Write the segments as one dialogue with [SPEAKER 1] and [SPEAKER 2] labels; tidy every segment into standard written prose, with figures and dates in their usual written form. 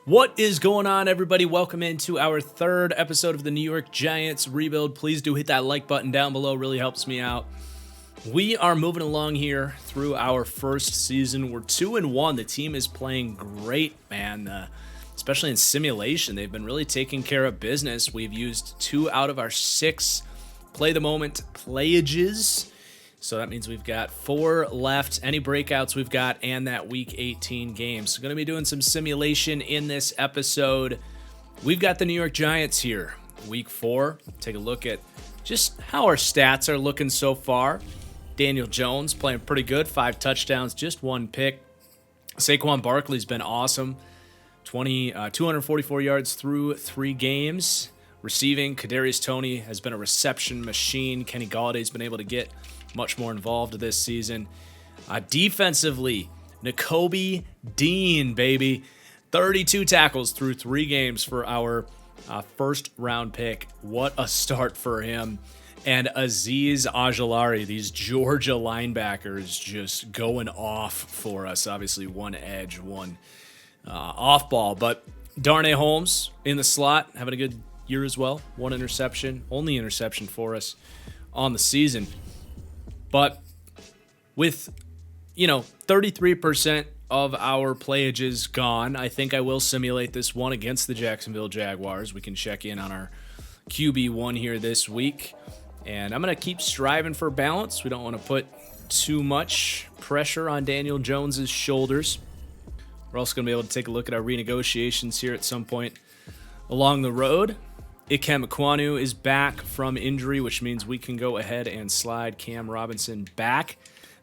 [SPEAKER 1] What is going on, everybody? Welcome into our third episode of the New York Giants rebuild. Please do hit that like button down below. It really helps me out. We are moving along here through our first season. We're 2-1. The team is playing great, man. Especially in simulation. They've been really taking care of business. We've used 2 out of our 6 play-the-moment playages. So that means we've got 4 left, any breakouts we've got, and that Week 18 game. So going to be doing some simulation in this episode. We've got the New York Giants here, Week 4. Take a look at just how our stats are looking so far. Daniel Jones playing pretty good, 5 touchdowns, just 1 pick. Saquon Barkley's been awesome, 244 yards through 3 games. Receiving, Kadarius Toney has been a reception machine. Kenny Galladay's been able to get much more involved this season. Defensively, Nakobe Dean, baby. 32 tackles through 3 games for our first round pick. What a start for him. And Azeez Ojulari, these Georgia linebackers just going off for us. Obviously, 1 edge, 1 off ball. But Darnay Holmes in the slot, having a good year as well. 1 interception, only interception for us on the season. But with, 33% of our playages gone, I think I will simulate this one against the Jacksonville Jaguars. We can check in on our QB1 here this week. And I'm going to keep striving for balance. We don't want to put too much pressure on Daniel Jones's shoulders. We're also going to be able to take a look at our renegotiations here at some point along the road. Ikem Ekwonu is back from injury, which means we can go ahead and slide Cam Robinson back.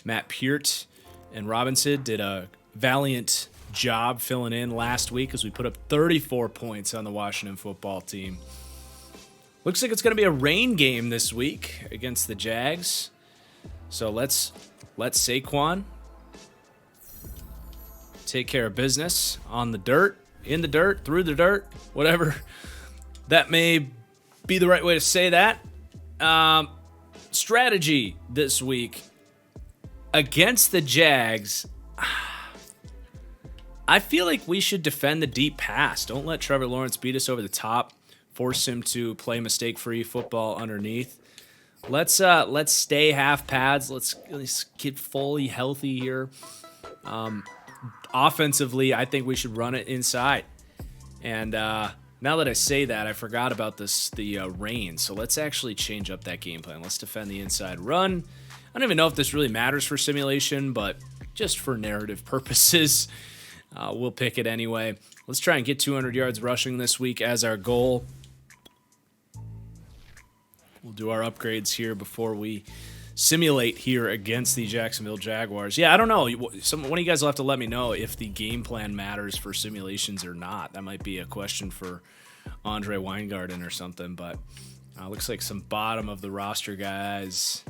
[SPEAKER 1] Matt Peart and Robinson did a valiant job filling in last week as we put up 34 points on the Washington football team. Looks like it's going to be a rain game this week against the Jags. So let's let Saquon take care of business on the dirt, in the dirt, through the dirt, whatever that may be the right way to say that. Strategy this week against the Jags. I feel like we should defend the deep pass. Don't let Trevor Lawrence beat us over the top. Force him to play mistake-free football underneath. Let's stay half pads. Let's get fully healthy here. Offensively, I think we should run it inside. And now that I say that, I forgot about the rain. So let's actually change up that game plan. Let's defend the inside run. I don't even know if this really matters for simulation, but just for narrative purposes, we'll pick it anyway. Let's try and get 200 yards rushing this week as our goal. We'll do our upgrades here before we simulate here against the Jacksonville Jaguars. Yeah, I don't know. One of you guys will have to let me know if the game plan matters for simulations or not. That might be a question for Andre Weingarten or something, but looks like some bottom of the roster guys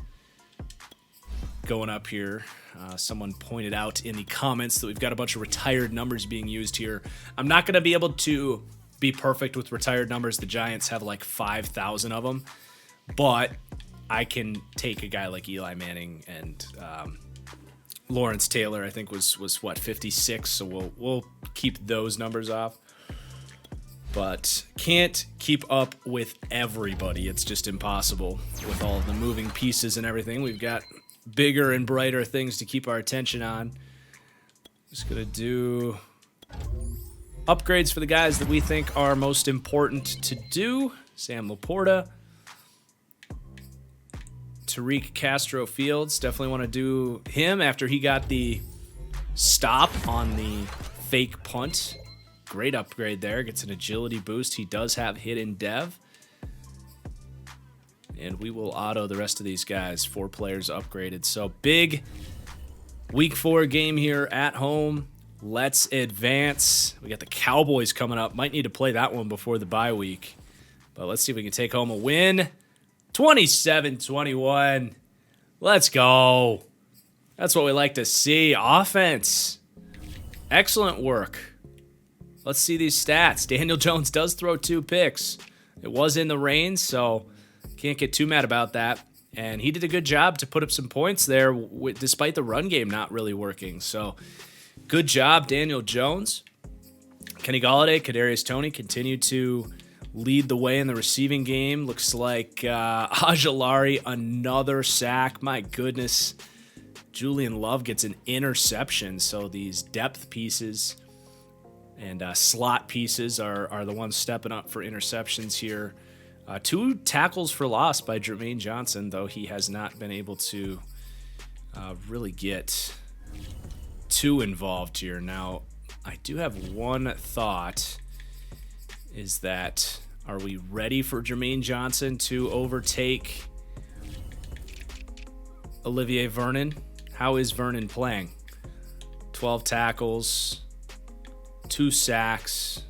[SPEAKER 1] going up here. Someone pointed out in the comments that we've got a bunch of retired numbers being used here. I'm not going to be able to be perfect with retired numbers. The Giants have like 5,000 of them, but I can take a guy like Eli Manning and Lawrence Taylor. I think was what, 56. So we'll keep those numbers off, but can't keep up with everybody. It's just impossible with all of the moving pieces and everything. We've got bigger and brighter things to keep our attention on. Just gonna do upgrades for the guys that we think are most important to do. Sam Laporta. Tariq Castro Fields, definitely want to do him after he got the stop on the fake punt. Great upgrade there. Gets an agility boost. He does have hidden dev. And we will auto the rest of these guys. 4 players upgraded. So big Week 4 game here at home. Let's advance. We got the Cowboys coming up. Might need to play that one before the bye week. But let's see if we can take home a win. 27-21. Let's go. That's what we like to see. Offense. Excellent work. Let's see these stats. Daniel Jones does throw 2 picks. It was in the rain, so can't get too mad about that. And he did a good job to put up some points there despite the run game not really working. So good job, Daniel Jones. Kenny Golladay, Kadarius Toney continue to lead the way in the receiving game. Looks like Ajalari, another sack. My goodness. Julian Love gets an interception. So these depth pieces and slot pieces are the ones stepping up for interceptions here. 2 tackles for loss by Jermaine Johnson, though he has not been able to really get too involved here. Now, I do have one thought, is that are we ready for Jermaine Johnson to overtake Olivier Vernon? How is Vernon playing? 12 tackles, 2 sacks.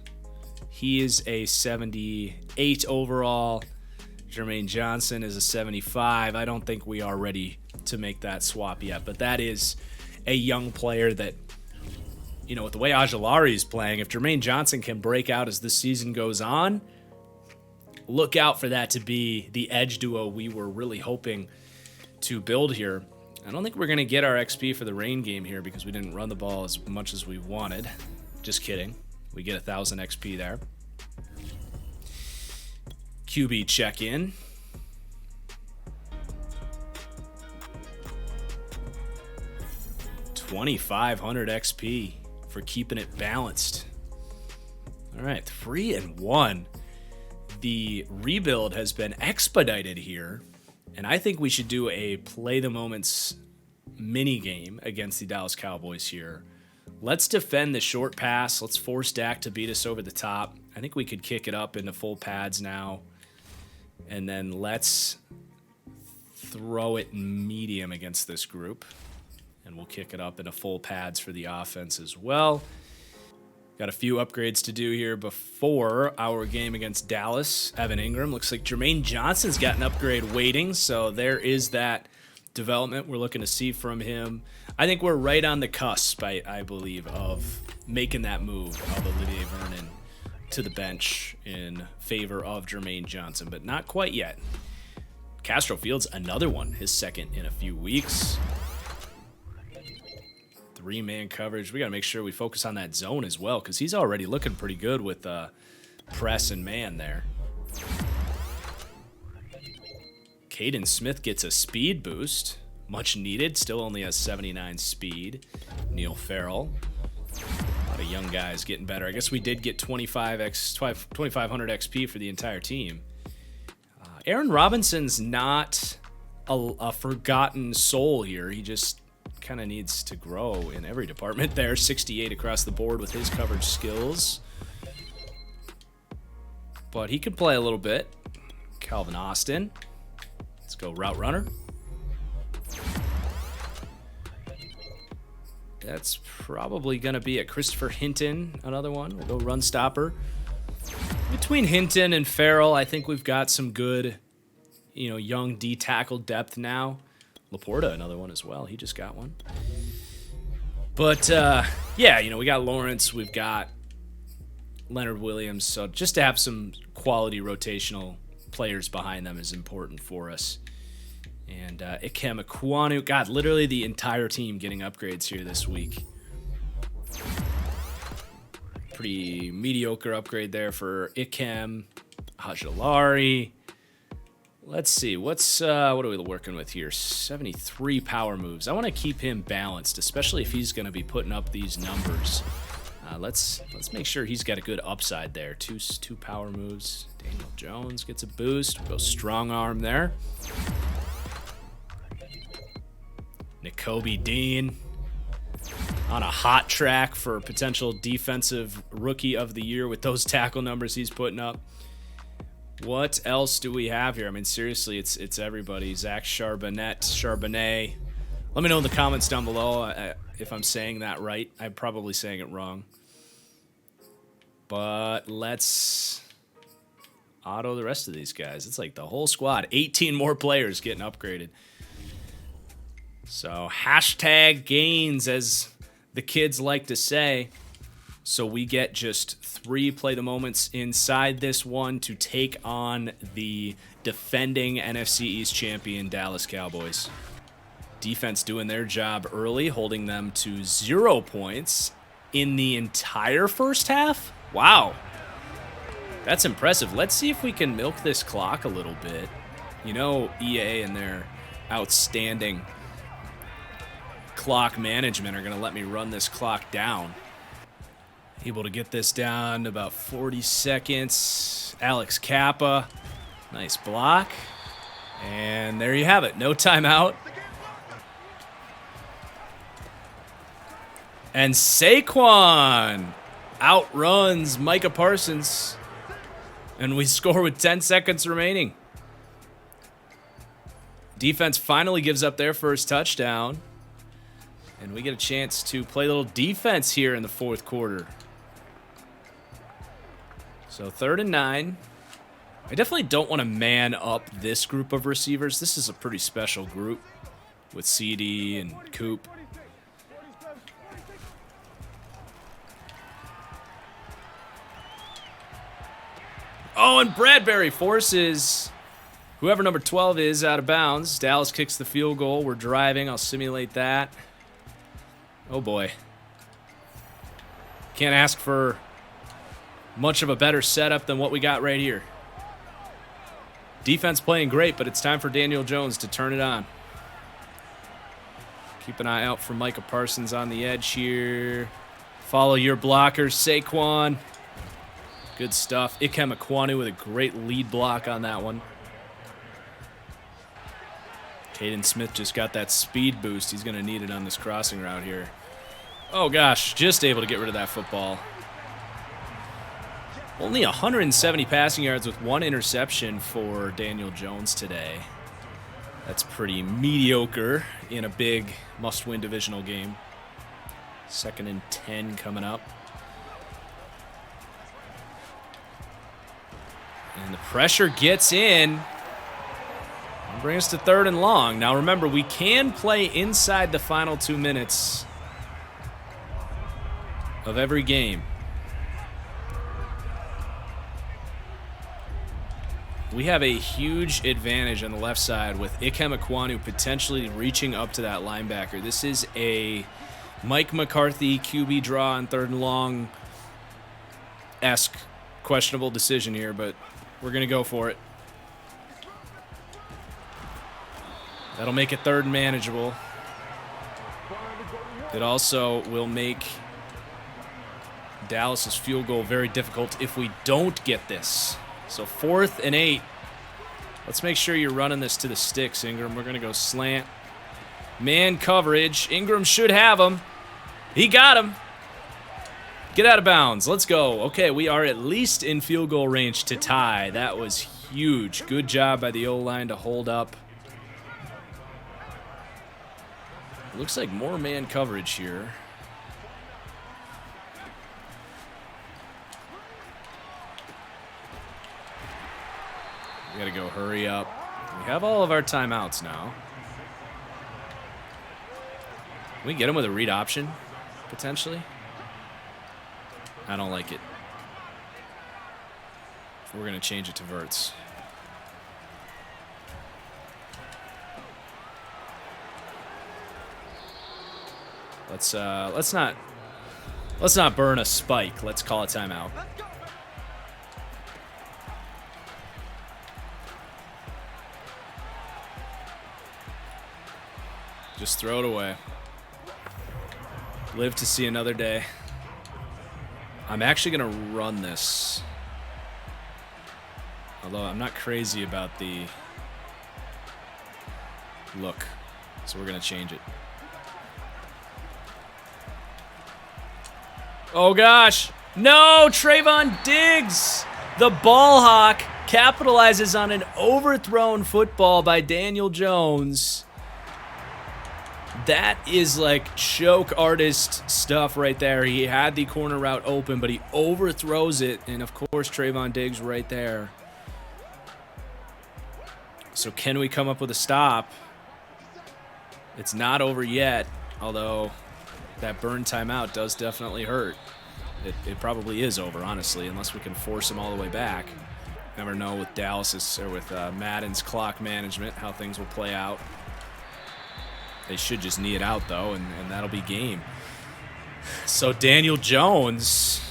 [SPEAKER 1] He is a 78 overall. Jermaine Johnson is a 75. I don't think we are ready to make that swap yet, but that is a young player that, you know, with the way Ajalari is playing, if Jermaine Johnson can break out as this season goes on, look out for that to be the edge duo we were really hoping to build here. I don't think we're going to get our XP for the rain game here because we didn't run the ball as much as we wanted. Just kidding. We get 1,000 XP there. QB check-in. $2,500 XP for keeping it balanced. All right, 3-1. The rebuild has been expedited here, and I think we should do a play the moments mini game against the Dallas Cowboys here. Let's defend the short pass. Let's force Dak to beat us over the top. I think we could kick it up into full pads now. And then let's throw it medium against this group. And we'll kick it up into full pads for the offense as well. Got a few upgrades to do here before our game against Dallas. Evan Ingram. Looks like Jermaine Johnson's got an upgrade waiting. So there is that development we're looking to see from him. I think we're right on the cusp, I believe, of making that move of Olivier Vernon to the bench in favor of Jermaine Johnson, but not quite yet. Castro Fields, another one, his second in a few weeks. 3-man coverage. We got to make sure we focus on that zone as well, because he's already looking pretty good with press and man there. Caden Smith gets a speed boost. Much needed. Still only has 79 speed. Neil Farrell. A lot of young guys getting better. I guess we did get 2,500 XP for the entire team. Aaron Robinson's not a forgotten soul here. He just kind of needs to grow in every department there. 68 across the board with his coverage skills. But he could play a little bit. Calvin Austin. Let's go route runner. That's probably going to be a Christopher Hinton, another one. We'll go run stopper. Between Hinton and Farrell, I think we've got some good, young D tackle depth now. Laporta, another one as well. He just got one. But, we got Lawrence. We've got Leonard Williams. So just to have some quality rotational players behind them is important for us. And Ikem Ekwonu, God, literally the entire team getting upgrades here this week. Pretty mediocre upgrade there for Ikem. Hajalari. Let's see, what are we working with here? 73 power moves. I want to keep him balanced, especially if he's going to be putting up these numbers. Let's make sure he's got a good upside there. Two power moves. Daniel Jones gets a boost. We'll go strong arm there. Nakobe Dean on a hot track for potential defensive rookie of the year with those tackle numbers he's putting up. What else do we have here? I mean, seriously, it's everybody. Zach Charbonnet. Let me know in the comments down below if I'm saying that right. I'm probably saying it wrong. But let's auto the rest of these guys. It's like the whole squad. 18 more players getting upgraded. So hashtag gains, as the kids like to say. So we get just 3 play the moments inside this one to take on the defending NFC East champion Dallas Cowboys. Defense doing their job early, holding them to 0 points in the entire first half. Wow. That's impressive. Let's see if we can milk this clock a little bit. You know, EA and their outstanding clock management are going to let me run this clock down. Able to get this down to about 40 seconds. Alex Kappa. Nice block. And there you have it. No timeout. And Saquon outruns Micah Parsons. And we score with 10 seconds remaining. Defense finally gives up their first touchdown. And we get a chance to play a little defense here in the fourth quarter. So 3rd and 9. I definitely don't want to man up this group of receivers. This is a pretty special group with CD and Coop. Oh, and Bradbury forces whoever number 12 is out of bounds. Dallas kicks the field goal. We're driving. I'll simulate that. Oh, boy. Can't ask for much of a better setup than what we got right here. Defense playing great, but it's time for Daniel Jones to turn it on. Keep an eye out for Micah Parsons on the edge here. Follow your blockers, Saquon. Good stuff. Ikem Ekwonu with a great lead block on that one. Caden Smith just got that speed boost. He's going to need it on this crossing route here. Oh, gosh. Just able to get rid of that football. Only 170 passing yards with 1 interception for Daniel Jones today. That's pretty mediocre in a big must-win divisional game. 2nd and 10 coming up. And the pressure gets in. And bring us to 3rd and long. Now remember, we can play inside the final 2 minutes of every game. We have a huge advantage on the left side with Ikem Ekwonu potentially reaching up to that linebacker. This is a Mike McCarthy QB draw on 3rd and long-esque questionable decision here, but we're going to go for it. That'll make it 3rd and manageable. It also will make Dallas's field goal very difficult if we don't get this. So 4th and 8. Let's make sure you're running this to the sticks, Ingram. We're going to go slant. Man coverage. Ingram should have him. He got him. Get out of bounds. Let's go. Okay, we are at least in field goal range to tie. That was huge. Good job by the O-line to hold up. Looks like more man coverage here. We gotta go hurry up. We have all of our timeouts now. Can we get him with a read option, potentially? I don't like it. We're gonna change it to verts. Let's not burn a spike. Let's call a timeout. Just throw it away. Live to see another day. I'm actually going to run this. Although I'm not crazy about the look. So we're going to change it. Oh, gosh. No, Trayvon Diggs. The ball hawk capitalizes on an overthrown football by Daniel Jones. That is like choke artist stuff right there. He had the corner route open, but he overthrows it. And, of course, Trayvon Diggs right there. So can we come up with a stop? It's not over yet, although that burn timeout does definitely hurt. it probably is over, honestly, unless we can force him all the way back. Never know with Dallas's or with Madden's clock management how things will play out. They should just knee it out, though, and that'll be game. So Daniel Jones.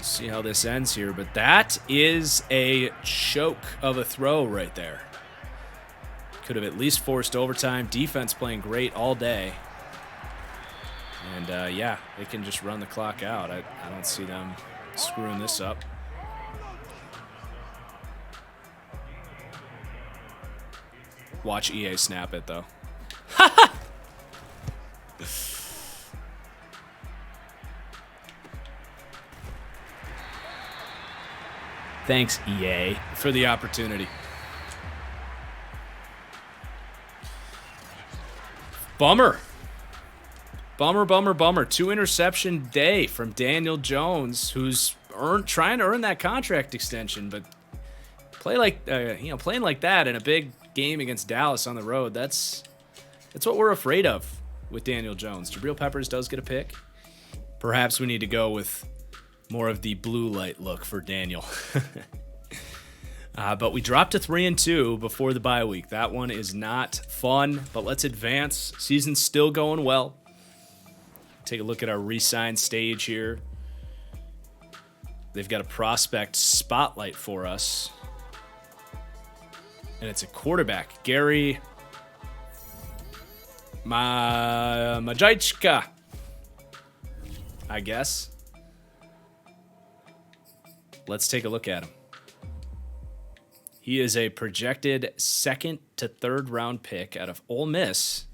[SPEAKER 1] See how this ends here, but that is a choke of a throw right there. Could have at least forced overtime. Defense playing great all day. And, yeah, they can just run the clock out. I don't see them screwing this up. Watch EA snap it, though. Thanks, EA, for the opportunity. Bummer. Bummer. 2 interception day from Daniel Jones, who's trying to earn that contract extension, but playing like that in a big game against Dallas on the road, that's what we're afraid of with Daniel Jones. Jabril Peppers does get a pick. Perhaps we need to go with more of the blue light look for Daniel. But we dropped to 3-2 before the bye week. That one is not fun, but let's advance. Season's still going well. Take a look at our re-sign stage here. They've got a prospect spotlight for us. And it's a quarterback, Gary Majajka, I guess. Let's take a look at him. He is a projected 2nd to 3rd round pick out of Ole Miss,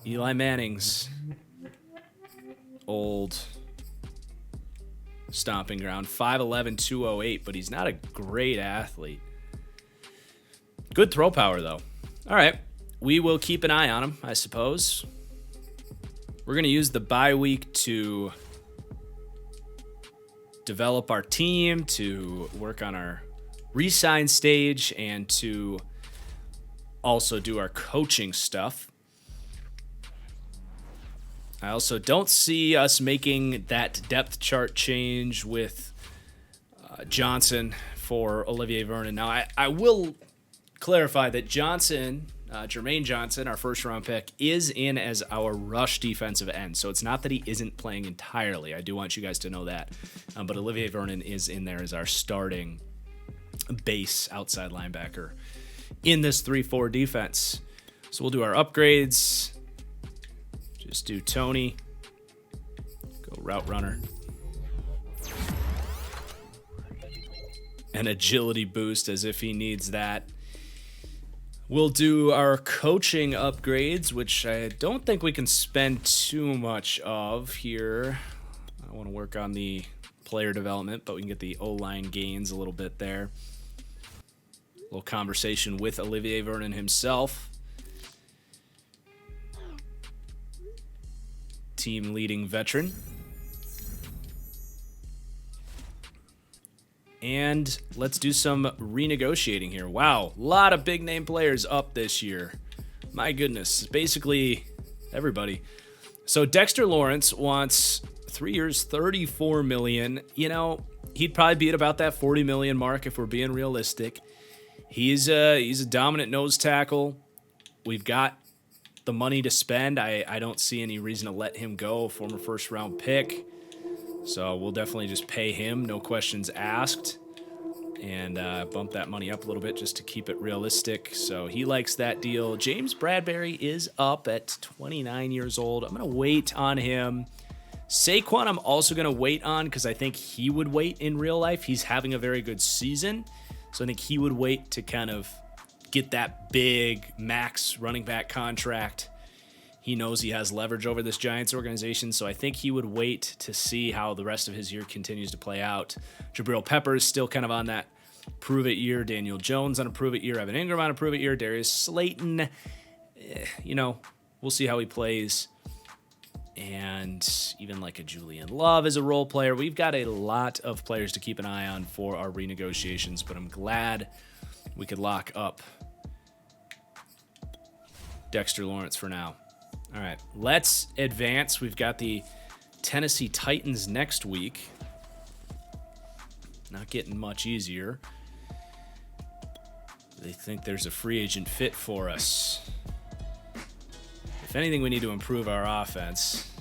[SPEAKER 1] Eli Manning's old stomping ground. 5'11", 208, but he's not a great athlete. Good throw power, though. All right, we will keep an eye on him, I suppose. We're going to use the bye week to develop our team, to work on our re-sign stage, and to also do our coaching stuff. I also don't see us making that depth chart change with Johnson for Olivier Vernon. Now, I will clarify that Johnson, Jermaine Johnson, our first-round pick, is in as our rush defensive end. So it's not that he isn't playing entirely. I do want you guys to know that. But Olivier Vernon is in there as our starting base outside linebacker in this 3-4 defense. So we'll do our upgrades. Just do Tony. Go route runner. An agility boost as if he needs that. We'll do our coaching upgrades, which I don't think we can spend too much of here. I want to work on the player development, but we can get the O-line gains a little bit there. A little conversation with Olivier Vernon himself. Team leading veteran. And let's do some renegotiating here. Wow, a lot of big name players up this year. My goodness, basically everybody. So Dexter Lawrence wants 3 years, $34 million. You know, he'd probably be at about that $40 million mark if we're being realistic. He's a dominant nose tackle. We've got the money to spend. I don't see any reason to let him go. Former first round pick. So we'll definitely just pay him, no questions asked, and bump that money up a little bit just to keep it realistic. So he likes that deal. James Bradbury is up at 29 years old. I'm going to wait on him. Saquon I'm also going to wait on because I think he would wait in real life. He's having a very good season, so I think he would wait to kind of get that big max running back contract. He knows he has leverage over this Giants organization, so I think he would wait to see how the rest of his year continues to play out. Jabril Peppers still kind of on that prove-it year. Daniel Jones on a prove-it year. Evan Ingram on a prove-it year. Darius Slayton, we'll see how he plays. And even like a Julian Love as a role player. We've got a lot of players to keep an eye on for our renegotiations, but I'm glad we could lock up Dexter Lawrence for now. All right, let's advance. We've got the Tennessee Titans next week. Not getting much easier. They think there's a free agent fit for us. If anything, we need to improve our offense.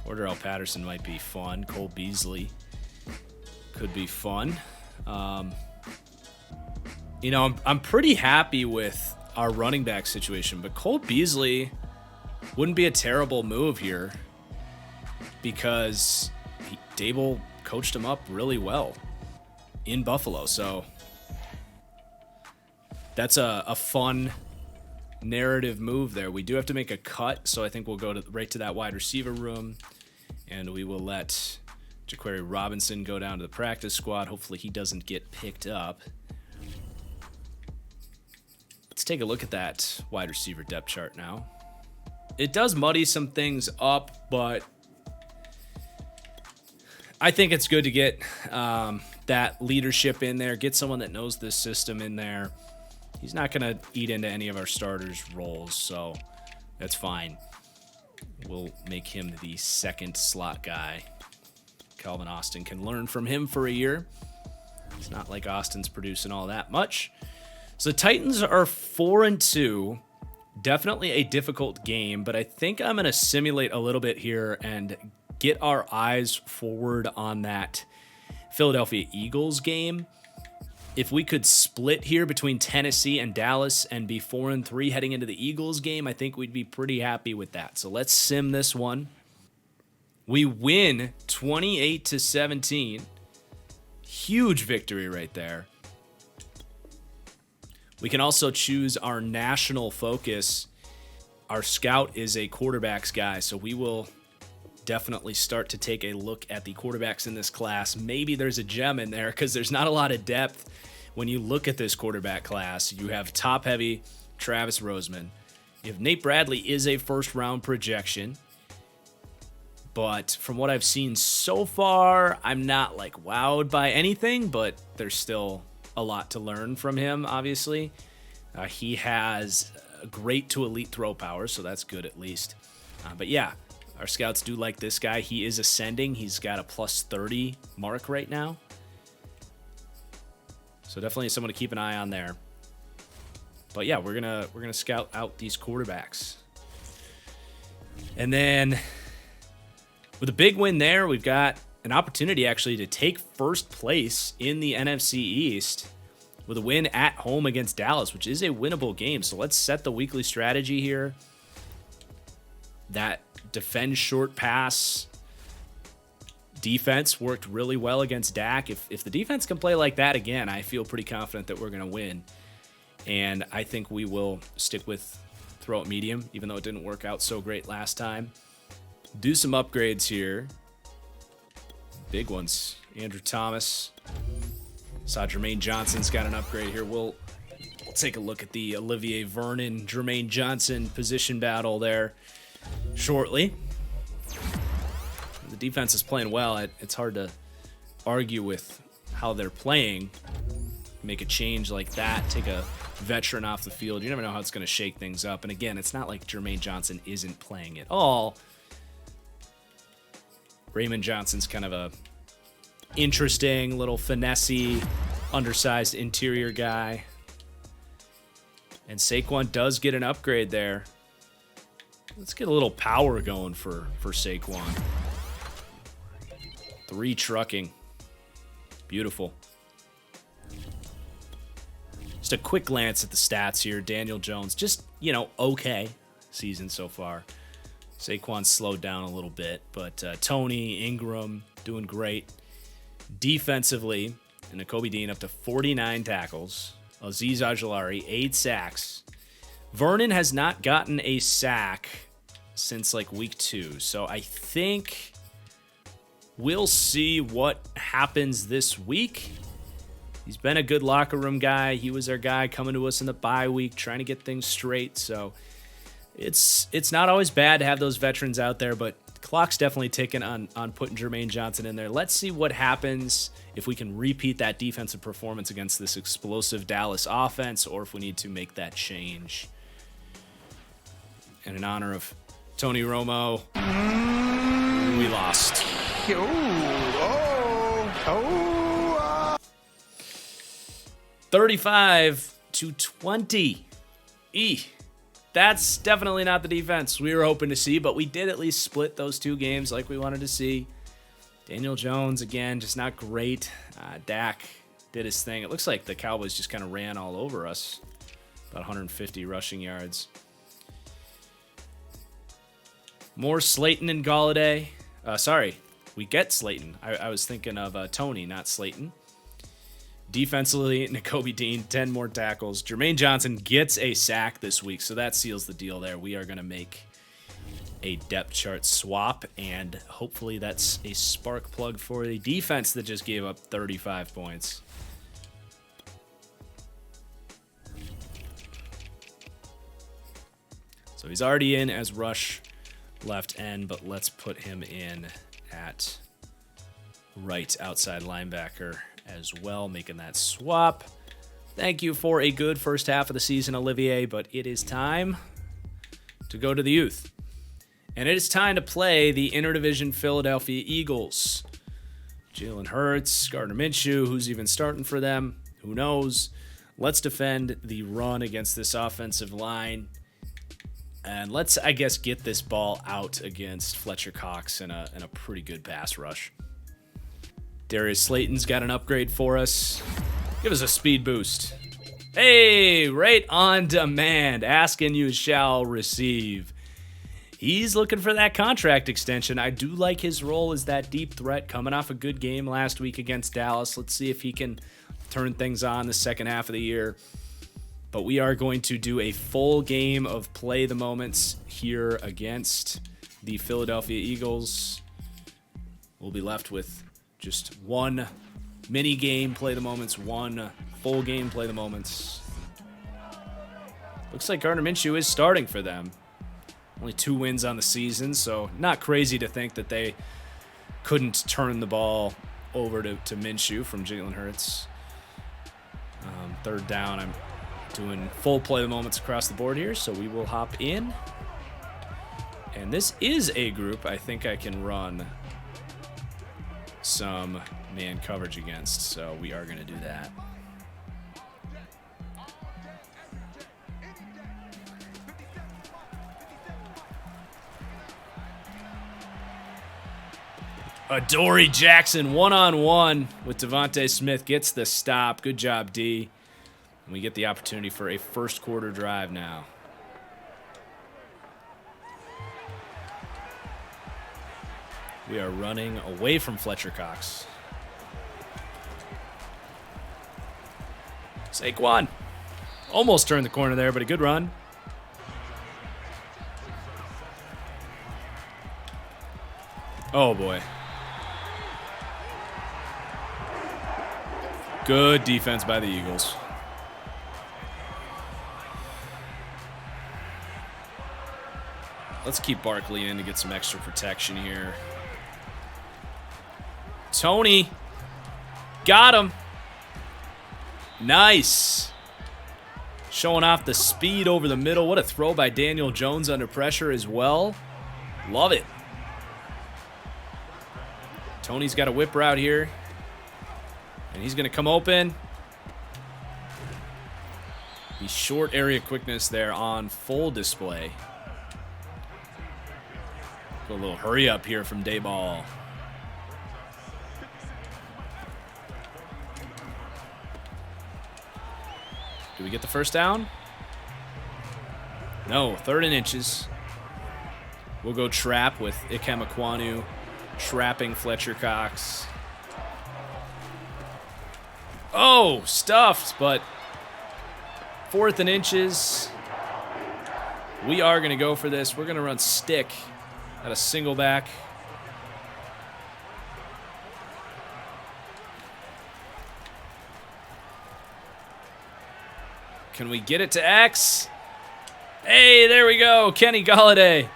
[SPEAKER 1] Cordarrelle Patterson might be fun. Cole Beasley could be fun. I'm pretty happy with our running back situation, but Cole Beasley wouldn't be a terrible move here because Dable coached him up really well in Buffalo. So that's a fun narrative move there. We do have to make a cut, so I think we'll go right to that wide receiver room, and we will let Jaquarii Robinson go down to the practice squad. Hopefully he doesn't get picked up. Let's take a look at that wide receiver depth chart now. It does muddy some things up, but I think it's good to get that leadership in there, get someone that knows this system in there. He's not going to eat into any of our starters' roles, so that's fine. We'll make him the second slot guy. Calvin Austin can learn from him for a year. It's not like Austin's producing all that much. So the Titans are 4-2. Definitely a difficult game, but I think I'm going to simulate a little bit here and get our eyes forward on that Philadelphia Eagles game. If we could split here between Tennessee and Dallas and be 4-3 heading into the Eagles game, I think we'd be pretty happy with that. So let's sim this one. We win 28-17. Huge victory right there. We can also choose our national focus. Our scout is a quarterbacks guy, so we will definitely start to take a look at the quarterbacks in this class. Maybe there's a gem in there because there's not a lot of depth when you look at this quarterback class. You have top-heavy Travis Roseman. You have Nate Bradley is a first-round projection. But from what I've seen so far, I'm not like wowed by anything, but there's still a lot to learn from him, obviously. He has great to elite throw power, so that's good at least. But yeah, our scouts do like this guy. He is ascending. He's got a plus 30 mark right now. So definitely someone to keep an eye on there. But yeah, we're gonna scout out these quarterbacks. And then with a big win there, we've got an opportunity actually to take first place in the NFC East with a win at home against Dallas, which is a winnable game. So let's set the weekly strategy here. That defend short pass defense worked really well against Dak. If the defense can play like that again, I feel pretty confident that we're going to win. And I think we will stick with throw it medium, even though it didn't work out so great last time. Do some upgrades here. Big ones. Andrew Thomas. Saw Jermaine Johnson's got an upgrade here. We'll take a look at the Olivier Vernon, Jermaine Johnson position battle there shortly. The defense is playing well. It's hard to argue with how they're playing. Make a change like that, take a veteran off the field. You never know how it's going to shake things up. And again, it's not like Jermaine Johnson isn't playing at all. Raymond Johnson's kind of a interesting little finessey, undersized interior guy. And Saquon does get an upgrade there. Let's get a little power going for Saquon. 3 trucking. Beautiful. Just a quick glance at the stats here. Daniel Jones, just, okay season so far. Saquon slowed down a little bit, but Tony, Ingram, doing great. Defensively, and Nakobe Dean up to 49 tackles. Azeez Ojulari, 8 sacks. Vernon has not gotten a sack since week 2, so I think we'll see what happens this week. He's been a good locker room guy. He was our guy coming to us in the bye week, trying to get things straight, so it's not always bad to have those veterans out there, but the clock's definitely ticking on putting Jermaine Johnson in there. Let's see what happens if we can repeat that defensive performance against this explosive Dallas offense, or if we need to make that change. And in honor of Tony Romo. We lost. 35-20. That's definitely not the defense we were hoping to see, but we did at least split those two games like we wanted to see. Daniel Jones, again, just not great. Dak did his thing. It looks like the Cowboys just kind of ran all over us. About 150 rushing yards. More Slayton and Galladay. Sorry, we get Slayton. I was thinking of Tony, not Slayton. Defensively, Nakobe Dean, 10 more tackles. Jermaine Johnson gets a sack this week, so that seals the deal there. We are going to make a depth chart swap, and hopefully that's a spark plug for the defense that just gave up 35 points. So he's already in as rush left end, but let's put him in at right outside linebacker as well, making that swap. Thank you for a good first half of the season, Olivier, but it is time to go to the youth. And it is time to play the Interdivision Philadelphia Eagles. Jalen Hurts, Gardner Minshew, who's even starting for them? Who knows? Let's defend the run against this offensive line. And let's, I guess, get this ball out against Fletcher Cox in a pretty good pass rush. Darius Slayton's got an upgrade for us. Give us a speed boost. Hey, right on demand. Ask and you shall receive. He's looking for that contract extension. I do like his role as that deep threat coming off a good game last week against Dallas. Let's see if he can turn things on the second half of the year. But we are going to do a full game of play the moments here against the Philadelphia Eagles. We'll be left with just one mini game, play the moments, one full game, play the moments. Looks like Gardner Minshew is starting for them. Only 2 wins on the season, so not crazy to think that they couldn't turn the ball over to Minshew from Jalen Hurts. Third down, I'm doing full play the moments across the board here, so we will hop in. And this is a group I think I can run some man coverage against, so we are going to do that. Adoree Jackson one-on-one with Devontae Smith gets the stop. Good job, D. And we get the opportunity for a first quarter drive now. We are running away from Fletcher Cox. Saquon almost turned the corner there, but a good run. Oh, boy. Good defense by the Eagles. Let's keep Barkley in to get some extra protection here. Tony. Got him. Nice. Showing off the speed over the middle. What a throw by Daniel Jones under pressure as well. Love it. Tony's got a whip route here. And he's going to come open. The short area quickness there on full display. A little hurry up here from Dayball. Do we get the first down? No, 3rd and inches. We'll go trap with Ikem Ekwonu trapping Fletcher Cox. Oh, stuffed, but 4th and inches. We are going to go for this. We're going to run stick at a single back. Can we get it to X? Hey, there we go. Kenny Galladay.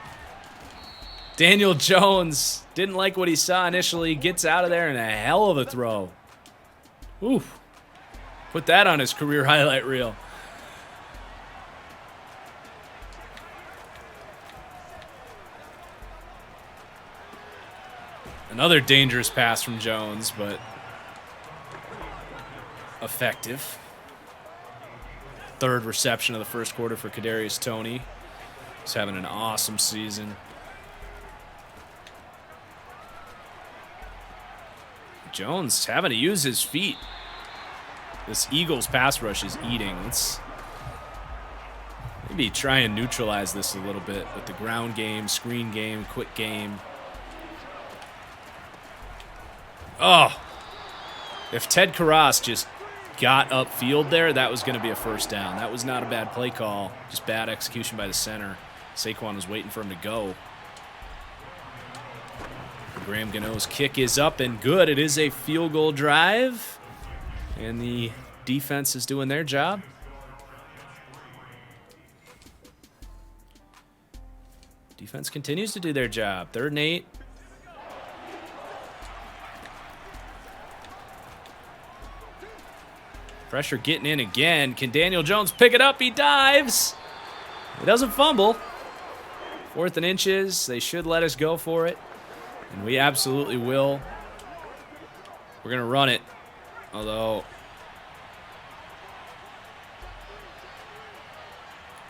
[SPEAKER 1] Daniel Jones didn't like what he saw initially. Gets out of there and a hell of a throw. Oof. Put that on his career highlight reel. Another dangerous pass from Jones, but effective. Third reception of the first quarter for Kadarius Toney. He's having an awesome season. Jones having to use his feet. This Eagles pass rush is eating. Let's maybe try and neutralize this a little bit with the ground game, screen game, quick game. Oh, if Ted Karras just got upfield there, that was going to be a first down. That was not a bad play call, just bad execution by the center. Saquon was waiting for him to go. Graham Gano's kick is up and good. It is a field goal drive, and the defense is doing their job. Defense continues to do their job. 3rd and 8. Pressure getting in again. Can Daniel Jones pick it up? He dives. He doesn't fumble. 4th and inches. They should let us go for it. And we absolutely will. We're going to run it. Although,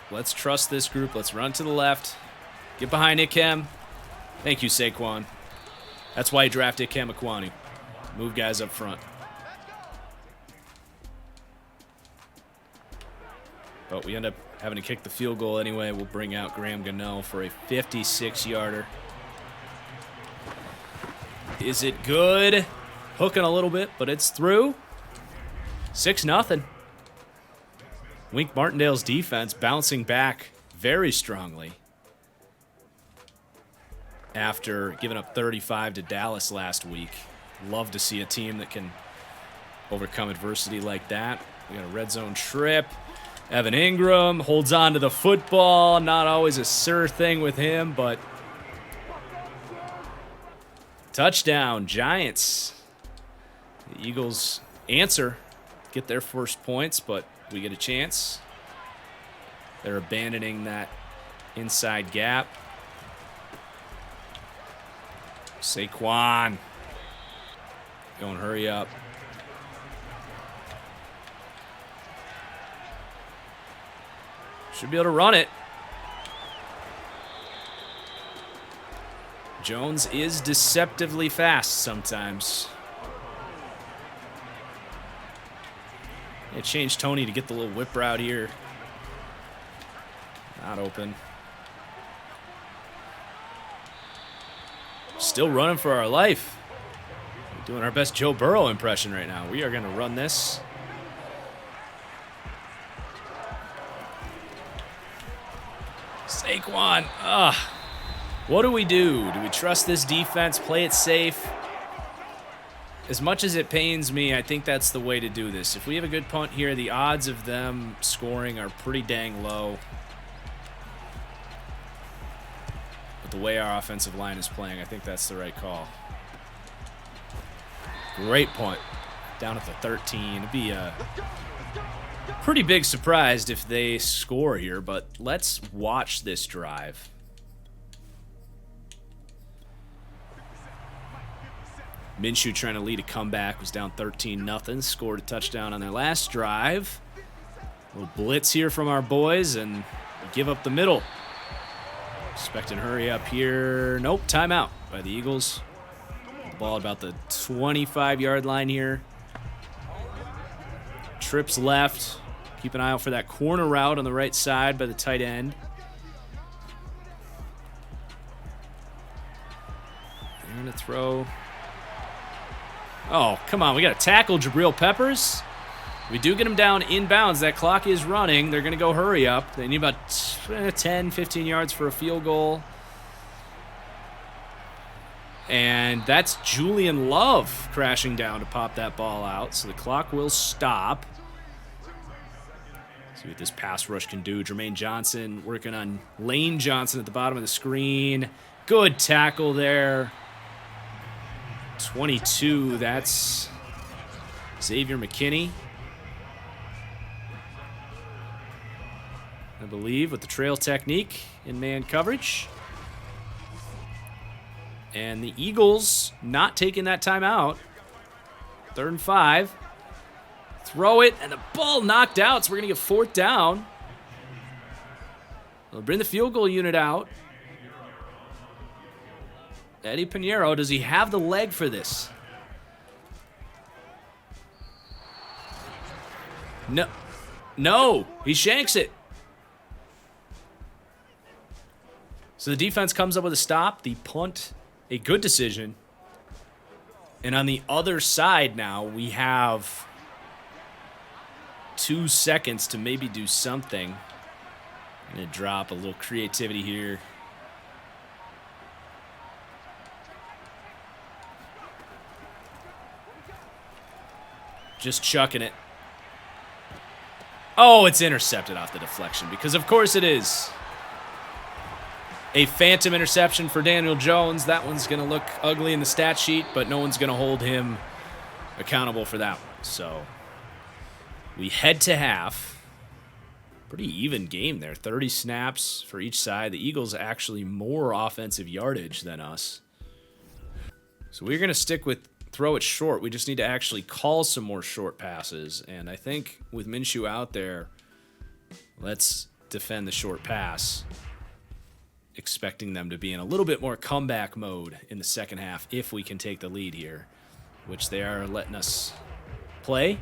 [SPEAKER 1] let's trust this group. Let's run to the left. Get behind Ikem. Thank you, Saquon. That's why you draft Ikem Ekwonu. Move guys up front. But we end up having to kick the field goal anyway. We'll bring out Graham Gano for a 56-yarder. Is it good? Hooking a little bit, but it's through. 6-0. Wink Martindale's defense bouncing back very strongly after giving up 35 to Dallas last week. Love to see a team that can overcome adversity like that. We got a red zone trip. Evan Ingram holds on to the football. Not always a sure thing with him, but touchdown, Giants. The Eagles answer, get their first points, but we get a chance. They're abandoning that inside gap. Saquon. Going hurry up. Should be able to run it. Jones is deceptively fast sometimes. It changed Toney to get the little whip route here. Not open. Still running for our life. We're doing our best Joe Burrow impression right now. We are going to run this. Saquon. What do we do? Do we trust this defense? Play it safe? As much as it pains me, I think that's the way to do this. If we have a good punt here, the odds of them scoring are pretty dang low. But the way our offensive line is playing, I think that's the right call. Great punt. Down at the 13. It'd be a pretty big surprise if they score here, but let's watch this drive. Minshew trying to lead a comeback, was down 13-0, scored a touchdown on their last drive. A little blitz here from our boys, and give up the middle. Expecting hurry up here. Nope, timeout by the Eagles. The ball about the 25-yard line here. Trips left. Keep an eye out for that corner route on the right side by the tight end. They're going to throw. Oh, come on. We got to tackle Jabril Peppers. We do get him down inbounds. That clock is running. They're going to go hurry up. They need about 10, 15 yards for a field goal. And that's Julian Love crashing down to pop that ball out. So the clock will stop. See what this pass rush can do. Jermaine Johnson working on Lane Johnson at the bottom of the screen. Good tackle there. 22, that's Xavier McKinney, I believe, with the trail technique in man coverage. And the Eagles not taking that timeout. 3rd and 5. Throw it, and the ball knocked out, so we're going to get 4th down. We'll bring the field goal unit out. Eddie Pinheiro, does he have the leg for this? No. No, he shanks it. So the defense comes up with a stop. The punt, a good decision. And on the other side now, we have 2 seconds to maybe do something. I'm going to drop a little creativity here. Just chucking it. Oh, it's intercepted off the deflection, because of course it is. A phantom interception for Daniel Jones. That one's going to look ugly in the stat sheet, but no one's going to hold him accountable for that one. So we head to half. Pretty even game there. 30 snaps for each side. The Eagles actually more offensive yardage than us. So we're going to stick with throw it short. We just need to actually call some more short passes. And I think with Minshew out there, let's defend the short pass, expecting them to be in a little bit more comeback mode in the second half if we can take the lead here, which they are letting us play.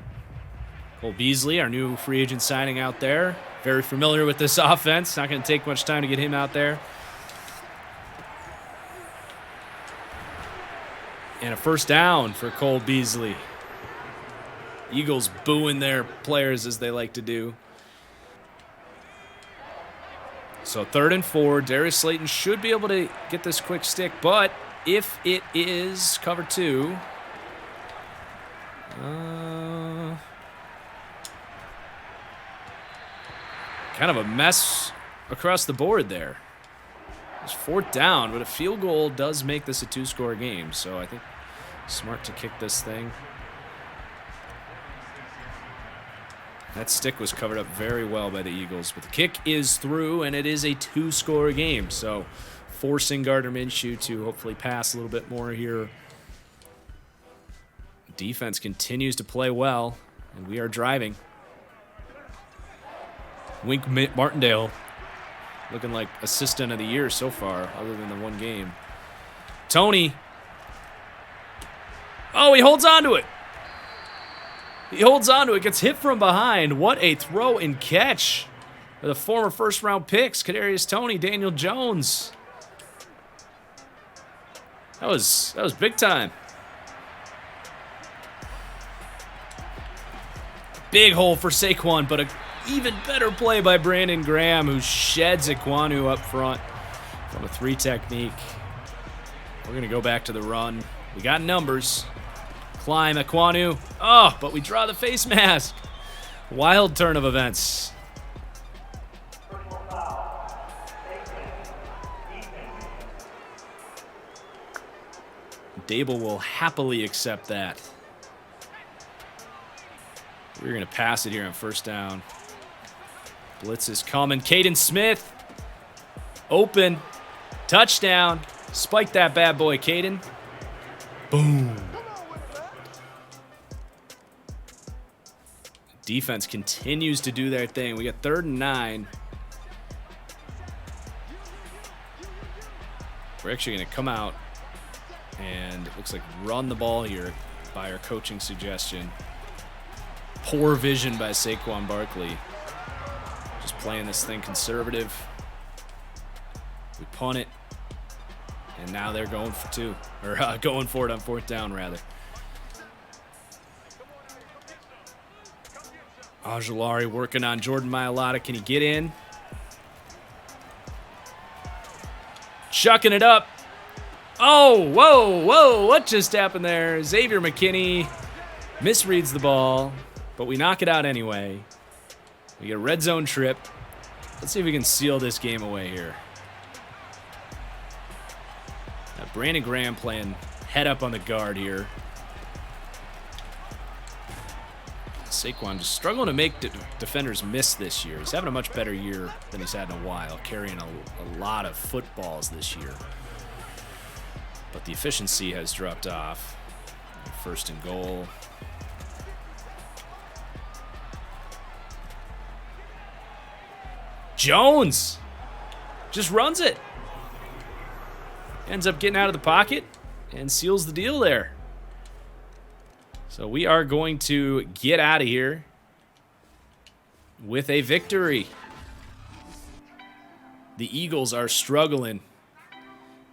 [SPEAKER 1] Cole Beasley, our new free agent signing out there. Very familiar with this offense. Not going to take much time to get him out there. And a 1st down for Cole Beasley. Eagles booing their players as they like to do. So 3rd and 4. Darius Slayton should be able to get this quick stick, but if it is cover 2, kind of a mess across the board there. It's 4th down, but a field goal does make this a 2-score game, so I think smart to kick this thing. That stick was covered up very well by the Eagles, but the kick is through, and it is a 2-score game, so forcing Gardner Minshew to hopefully pass a little bit more here. Defense continues to play well, and we are driving. Wink Martindale looking like assistant of the year so far, other than the one game. Tony. Oh, he holds on to it. He holds on to it, gets hit from behind. What a throw and catch for the former first-round picks, Kadarius Toney, Daniel Jones. That was big time. Big hole for Saquon, but a even better play by Brandon Graham, who sheds Ekwonu up front from a 3 technique. We're going to go back to the run. We got numbers. Climb Ekwonu. Oh, but we draw the face mask. Wild turn of events. Dable will happily accept that. We're going to pass it here on 1st down. Blitz is coming. Caden Smith. Open. Touchdown. Spike that bad boy, Caden. Boom. Defense continues to do their thing. We got 3rd and 9. We're actually going to come out and it looks like run the ball here by our coaching suggestion. Poor vision by Saquon Barkley. Just playing this thing conservative. We punt it. And now they're going for 2. Or going for it on 4th down, rather. Ojulari working on Jordan Mailata. Can he get in? Chucking it up. Oh, whoa, whoa. What just happened there? Xavier McKinney misreads the ball, but we knock it out anyway. We get a red zone trip. Let's see if we can seal this game away here. Now, Brandon Graham playing head up on the guard here. Saquon just struggling to make defenders miss this year. He's having a much better year than he's had in a while, carrying a lot of footballs this year. but the efficiency has dropped off. First and goal. Jones just runs it. Ends up getting out of the pocket and seals the deal there. So we are going to get out of here with a victory. The Eagles are struggling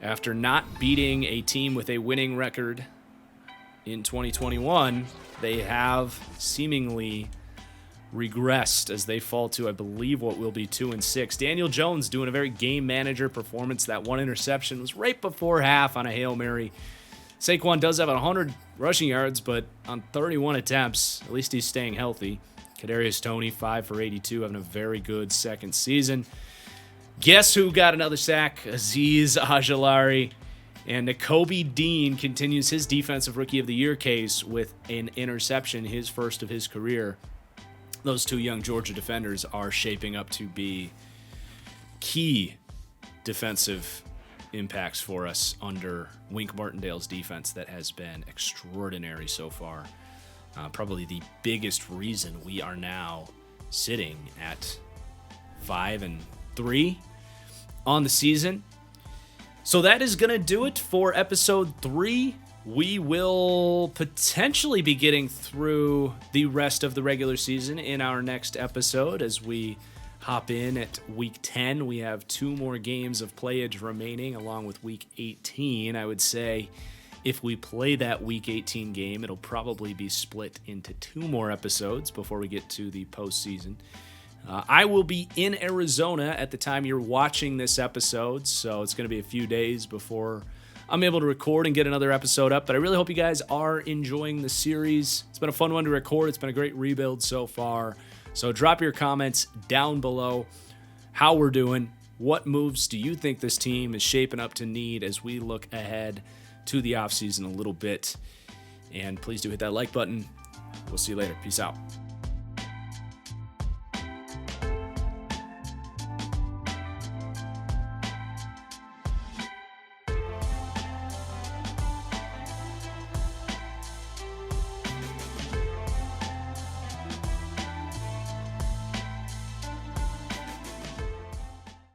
[SPEAKER 1] after not beating a team with a winning record in 2021. They have seemingly regressed as they fall to, I believe, what will be 2-6. Daniel Jones doing a very game manager performance. That one interception was right before half on a Hail Mary. Saquon does have 100 rushing yards, but on 31 attempts, at least he's staying healthy. Kadarius Toney, 5 for 82, having a very good second season. Guess who got another sack? Azeez Ojulari. And Nakobe Dean continues his Defensive Rookie of the Year case with an interception, his first of his career. Those two young Georgia defenders are shaping up to be key defensive impacts for us under Wink Martindale's defense that has been extraordinary so far. Probably the biggest reason we are now sitting at 5-3 on the season. So that is going to do it for episode 3. We will potentially be getting through the rest of the regular season in our next episode as we hop in at week 10. We have 2 more games of playage remaining along with week 18. I would say if we play that week 18 game, it'll probably be split into 2 more episodes before we get to the postseason. I will be in Arizona at the time you're watching this episode, so it's going to be a few days before I'm able to record and get another episode up, but I really hope you guys are enjoying the series. It's been a fun one to record. It's been a great rebuild so far. So drop your comments down below how we're doing. What moves do you think this team is shaping up to need as we look ahead to the offseason a little bit? And please do hit that like button. We'll see you later. Peace out.